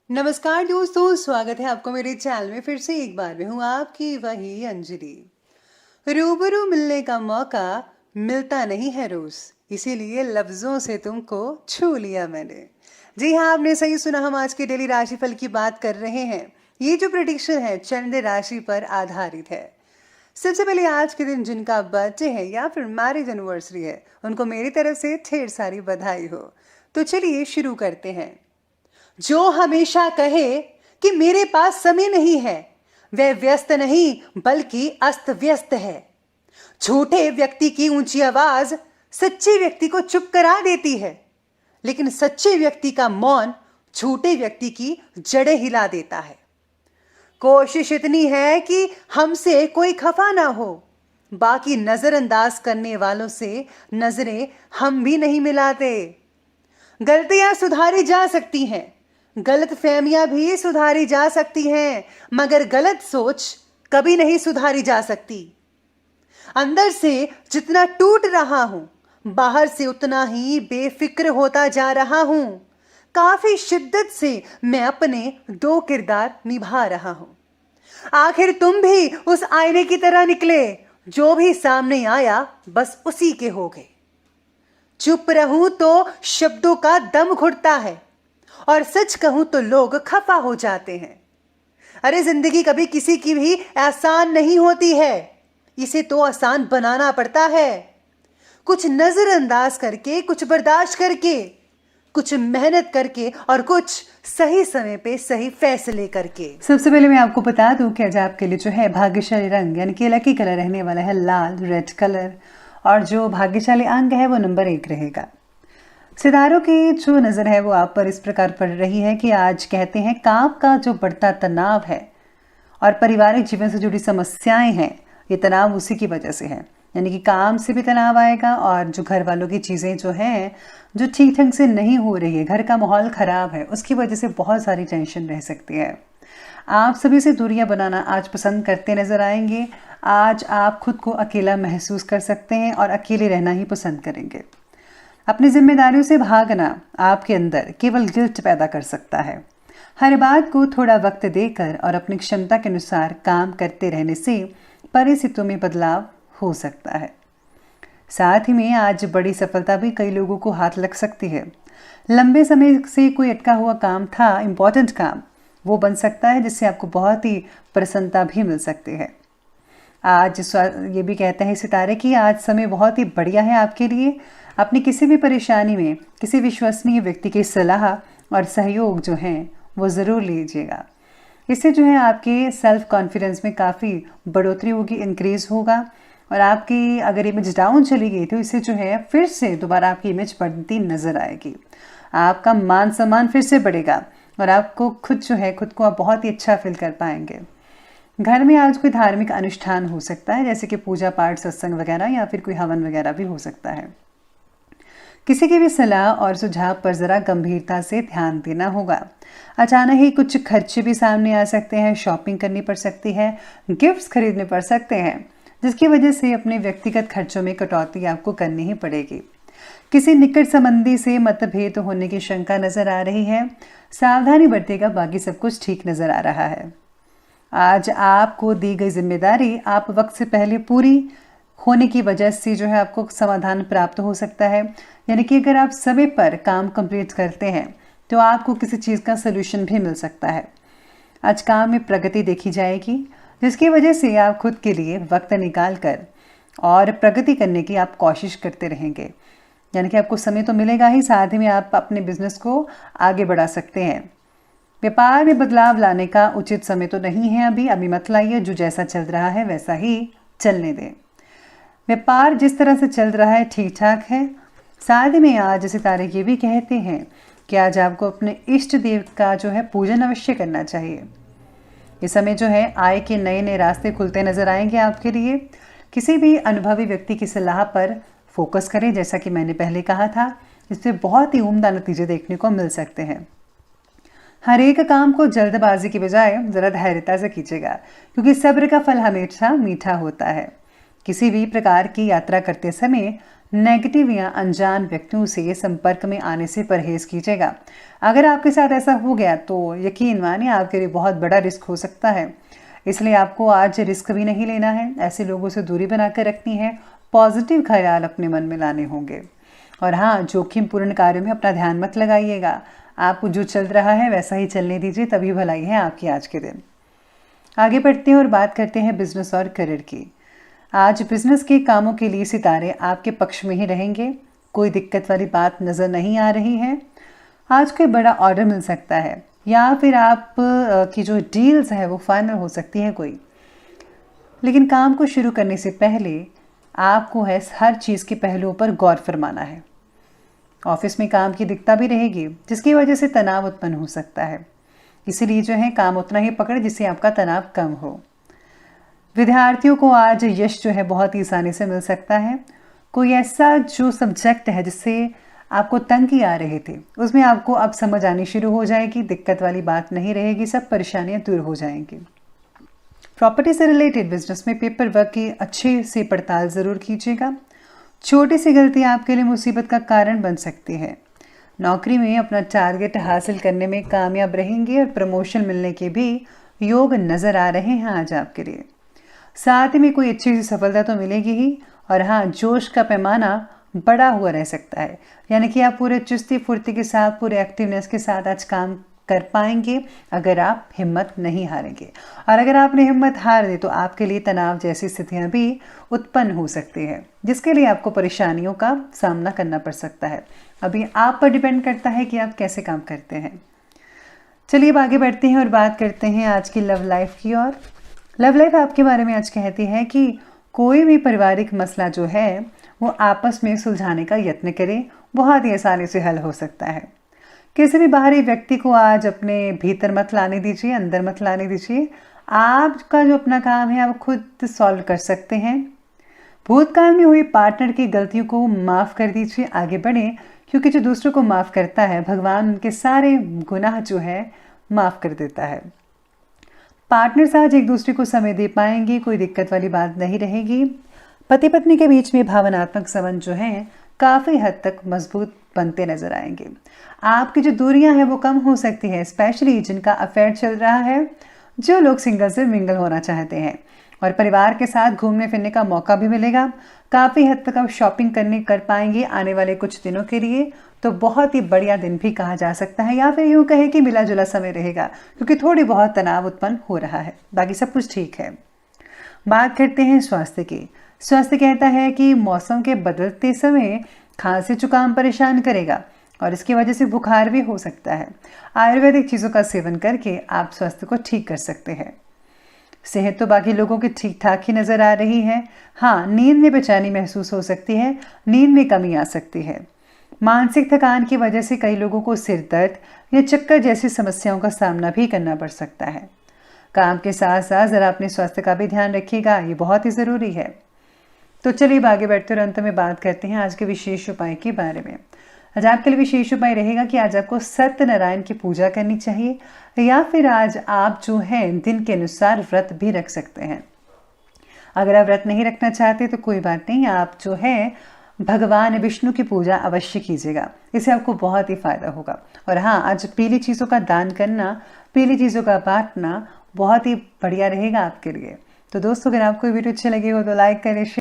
नमस्कार दोस्तों, स्वागत है आपको मेरे चैनल में। फिर से एक बार मैं हूँ आपकी वही अंजलि। रूबरू मिलने का मौका मिलता नहीं है रोज, इसीलिए लफ्जों से तुमको छू लिया मैंने। जी हाँ, आपने सही सुना। हम आज के डेली राशिफल की बात कर रहे हैं। ये जो प्रेडिक्शन है चंद्र राशि पर आधारित है। सबसे पहले आज के दिन जिनका बर्थडे है या फिर मैरिज एनिवर्सरी है, उनको मेरी तरफ से ढेर सारी बधाई हो। तो चलिए शुरू करते हैं। जो हमेशा कहे कि मेरे पास समय नहीं है, वह व्यस्त नहीं बल्कि अस्त व्यस्त है। झूठे व्यक्ति की ऊंची आवाज सच्चे व्यक्ति को चुप करा देती है, लेकिन सच्चे व्यक्ति का मौन झूठे व्यक्ति की जड़ें हिला देता है। कोशिश इतनी है कि हमसे कोई खफा ना हो, बाकी नजरअंदाज करने वालों से नजरें हम भी नहीं मिलाते। गलतियां सुधारी जा सकती हैं, गलत फहमियां भी सुधारी जा सकती हैं, मगर गलत सोच कभी नहीं सुधारी जा सकती। अंदर से जितना टूट रहा हूं, बाहर से उतना ही बेफिक्र होता जा रहा हूं। काफी शिद्दत से मैं अपने दो किरदार निभा रहा हूं। आखिर तुम भी उस आईने की तरह निकले, जो भी सामने आया बस उसी के हो गए। चुप रहूं तो शब्दों का दम घुटता है, और सच कहूं तो लोग खफा हो जाते हैं। अरे जिंदगी कभी किसी की भी आसान नहीं होती है, इसे तो आसान बनाना पड़ता है। कुछ नजरअंदाज करके, कुछ बर्दाश्त करके, कुछ मेहनत करके और कुछ सही समय पे सही फैसले करके। सबसे पहले मैं आपको बता दूं कि आज आपके लिए जो है भाग्यशाली रंग यानी कि लकी कलर रहने वाला है लाल, रेड कलर, और जो भाग्यशाली अंक है वो नंबर 1 रहेगा। सितारों की जो नज़र है वो आप पर इस प्रकार पड़ रही है कि आज कहते हैं काम का जो बढ़ता तनाव है और पारिवारिक जीवन से जुड़ी समस्याएं हैं, ये तनाव उसी की वजह से है। यानी कि काम से भी तनाव आएगा और जो घर वालों की चीज़ें जो हैं जो ठीक ढंग से नहीं हो रही है, घर का माहौल ख़राब है, उसकी वजह से बहुत सारी टेंशन रह सकती है। आप सभी से दूरियां बनाना आज पसंद करते नज़र आएंगे। आज आप खुद को अकेला महसूस कर सकते हैं और अकेले रहना ही पसंद करेंगे। अपनी जिम्मेदारियों से भागना आपके अंदर केवल गिल्ट पैदा कर सकता है। हर बात को थोड़ा वक्त देकर और अपनी क्षमता के अनुसार काम करते रहने से परिस्थितियों में बदलाव हो सकता है। साथ ही में आज बड़ी सफलता भी कई लोगों को हाथ लग सकती है। लंबे समय से कोई अटका हुआ काम था, इम्पोर्टेंट काम, वो बन सकता है, जिससे आपको बहुत ही प्रसन्नता भी मिल सकती है। आज ये भी कहते हैं सितारे कि आज समय बहुत ही बढ़िया है आपके लिए। अपनी किसी भी परेशानी में किसी विश्वसनीय व्यक्ति की सलाह और सहयोग जो है वो ज़रूर लीजिएगा। इससे जो है आपके सेल्फ कॉन्फिडेंस में काफ़ी बढ़ोतरी होगी, इंक्रीज़ होगा, और आपकी अगर इमेज डाउन चली गई तो इससे जो है फिर से दोबारा आपकी इमेज बढ़ती नज़र आएगी। आपका मान सम्मान फिर से बढ़ेगा और आपको खुद जो है खुद को आप बहुत ही अच्छा फील कर पाएंगे। घर में आज कोई धार्मिक अनुष्ठान हो सकता है, जैसे कि पूजा पाठ, सत्संग वगैरह, या फिर कोई हवन वगैरह भी हो सकता है। किसी की भी सलाह और सुझाव पर ज़रा गंभीरता से ध्यान देना होगा। अचानक ही कुछ खर्चे भी सामने आ सकते हैं, शॉपिंग करनी पड़ सकती है, गिफ्ट्स खरीदने पड़ सकते हैं, जिसकी वजह से अपने व्यक्तिगत खर्चों में कटौती आपको करनी ही पड़ेगी। किसी निकट संबंधी से मतभेद होने की शंका नज़र आ रही है, सावधानी बरतेगा, बाकी सब कुछ ठीक नज़र आ रहा है। आज आपको दी गई जिम्मेदारी आप वक्त से पहले पूरी होने की वजह से जो है आपको समाधान प्राप्त हो सकता है। यानी कि अगर आप समय पर काम कंप्लीट करते हैं तो आपको किसी चीज़ का सलूशन भी मिल सकता है। आज काम में प्रगति देखी जाएगी, जिसकी वजह से आप खुद के लिए वक्त निकाल कर और प्रगति करने की आप कोशिश करते रहेंगे। यानी कि आपको समय तो मिलेगा ही, साथ ही में आप अपने बिजनेस को आगे बढ़ा सकते हैं। व्यापार में बदलाव लाने का उचित समय तो नहीं है, अभी मत लाइए। जो जैसा चल रहा है वैसा ही चलने दें। व्यापार जिस तरह से चल रहा है ठीक ठाक है। साथ ही में आज सितारे ये भी कहते हैं कि आज आपको अपने इष्ट देव का जो है पूजन अवश्य करना चाहिए। इस समय जो है आय के नए नए रास्ते खुलते नजर आएंगे आपके लिए। किसी भी अनुभवी व्यक्ति की सलाह पर फोकस करें, जैसा कि मैंने पहले कहा था, इससे बहुत ही उम्दा नतीजे देखने को मिल सकते हैं। हर एक काम को जल्दबाजी की बजाय ज़रा धैर्यता से कीजिएगा, क्योंकि सब्र का फल हमेशा मीठा होता है। किसी भी प्रकार की यात्रा करते समय नेगेटिव या अनजान व्यक्तियों से संपर्क में आने से परहेज कीजिएगा। अगर आपके साथ ऐसा हो गया तो यकीन मानिए आपके लिए बहुत बड़ा रिस्क हो सकता है, इसलिए आपको आज रिस्क भी नहीं लेना है। ऐसे लोगों से दूरी बनाकर रखनी है, पॉजिटिव ख्याल अपने मन में लाने होंगे। और हाँ, जोखिमपूर्ण कार्यों में अपना ध्यान मत लगाइएगा। आपको जो चल रहा है वैसा ही चलने दीजिए, तभी भलाई है आपकी आज के दिन। आगे बढ़ते हैं और बात करते हैं बिजनेस और करियर की। आज बिजनेस के कामों के लिए सितारे आपके पक्ष में ही रहेंगे। कोई दिक्कत वाली बात नज़र नहीं आ रही है। आज कोई बड़ा ऑर्डर मिल सकता है या फिर आप की जो डील्स है वो फाइनल हो सकती है कोई। लेकिन काम को शुरू करने से पहले आपको है हर चीज़ के पहलुओं पर गौर फरमाना है। ऑफिस में काम की दिक्कत भी रहेगी, जिसकी वजह से तनाव उत्पन्न हो सकता है। इसीलिए जो है काम उतना ही पकड़े जिससे आपका तनाव कम हो। विद्यार्थियों को आज यश जो है बहुत ही आसानी से मिल सकता है। कोई ऐसा जो सब्जेक्ट है जिससे आपको तंगी आ रहे थे, उसमें आपको अब समझ आनी शुरू हो जाएगी। दिक्कत वाली बात नहीं रहेगी, सब परेशानियां दूर हो जाएंगी। प्रॉपर्टी से रिलेटेड बिजनेस में पेपर वर्क की अच्छे से पड़ताल ज़रूर कीजिएगा। छोटी सी गलती आपके लिए मुसीबत का कारण बन सकती है। नौकरी में अपना टारगेट हासिल करने में कामयाब रहेंगे और प्रमोशन मिलने के भी योग नज़र आ रहे हैं आज आपके लिए। साथ ही में कोई अच्छी सी सफलता तो मिलेगी ही। और हाँ, जोश का पैमाना बड़ा हुआ रह सकता है, यानी कि आप पूरे चुस्ती फुर्ती के साथ, पूरे एक्टिवनेस के साथ आज काम कर पाएंगे अगर आप हिम्मत नहीं हारेंगे। और अगर आपने हिम्मत हार दी तो आपके लिए तनाव जैसी स्थितियां भी उत्पन्न हो सकती है, जिसके लिए आपको परेशानियों का सामना करना पड़ सकता है। अभी आप पर डिपेंड करता है कि आप कैसे काम करते हैं। चलिए अब आगे बढ़ते हैं और बात करते हैं आज की लव लाइफ की। और लव लाइफ आपके बारे में आज कहती है कि कोई भी पारिवारिक मसला जो है वो आपस में सुलझाने का यत्न करें, बहुत ही आसानी से हल हो सकता है। किसी भी बाहरी व्यक्ति को आज अपने भीतर मत लाने दीजिए, अंदर मत लाने दीजिए। आपका जो अपना काम है आप खुद सॉल्व कर सकते हैं। भूतकाल में हुई पार्टनर की गलतियों को माफ़ कर दीजिए, आगे बढ़ें, क्योंकि जो दूसरों को माफ़ करता है भगवान उनके सारे गुनाह जो है माफ़ कर देता है। पार्टनर से आज एक दूसरे को समय दे पाएंगे, कोई दिक्कत वाली बात नहीं रहेगी। पति पत्नी के बीच में भावनात्मक संबंध जो हैं काफ़ी हद तक मजबूत बनते नजर आएंगे। आपकी जो दूरियां हैं वो कम हो सकती है, स्पेशली जिनका अफेयर चल रहा है, जो लोग सिंगल से मिंगल होना चाहते हैं। और परिवार के साथ घूमने फिरने का मौका भी मिलेगा। काफ़ी हद तक आप शॉपिंग करने कर पाएंगे आने वाले कुछ दिनों के लिए, तो बहुत ही बढ़िया दिन भी कहा जा सकता है, या फिर यूँ कहें कि मिला जुला समय रहेगा, क्योंकि थोड़ी बहुत तनाव उत्पन्न हो रहा है। बाकी सब कुछ ठीक है। बात करते हैं स्वास्थ्य की। स्वास्थ्य कहता है कि मौसम के बदलते समय खांसी जुकाम परेशान करेगा और इसकी वजह से बुखार भी हो सकता है। आयुर्वेदिक चीज़ों का सेवन करके आप स्वास्थ्य को ठीक कर सकते हैं। सेहत तो बाकी लोगों की ठीक ठाक ही नज़र आ रही है। हाँ, नींद में बेचैनी महसूस हो सकती है, नींद में कमी आ सकती है। मानसिक थकान की वजह से कई लोगों को सिर दर्द या चक्कर जैसी समस्याओं का सामना भी करना पड़ सकता है। काम के साथ साथ ज़रा अपने स्वास्थ्य का भी ध्यान रखिएगा, ये बहुत ही ज़रूरी है। तो चलिए आगे बढ़ते और अंत में बात करते हैं आज के विशेष उपाय के बारे में। आज आपके लिए विशेष उपाय रहेगा कि आज आपको सत्यनारायण की पूजा करनी चाहिए, या फिर आज आप जो है दिन के अनुसार व्रत भी रख सकते हैं। अगर आप व्रत नहीं रखना चाहते तो कोई बात नहीं, आप जो है भगवान विष्णु की पूजा अवश्य कीजिएगा, इससे आपको बहुत ही फायदा होगा। और हाँ, आज पीली चीज़ों का दान करना, पीली चीज़ों का बांटना बहुत ही बढ़िया रहेगा आपके लिए। तो दोस्तों, अगर आपको वीडियो अच्छी लगी हो तो लाइक करें,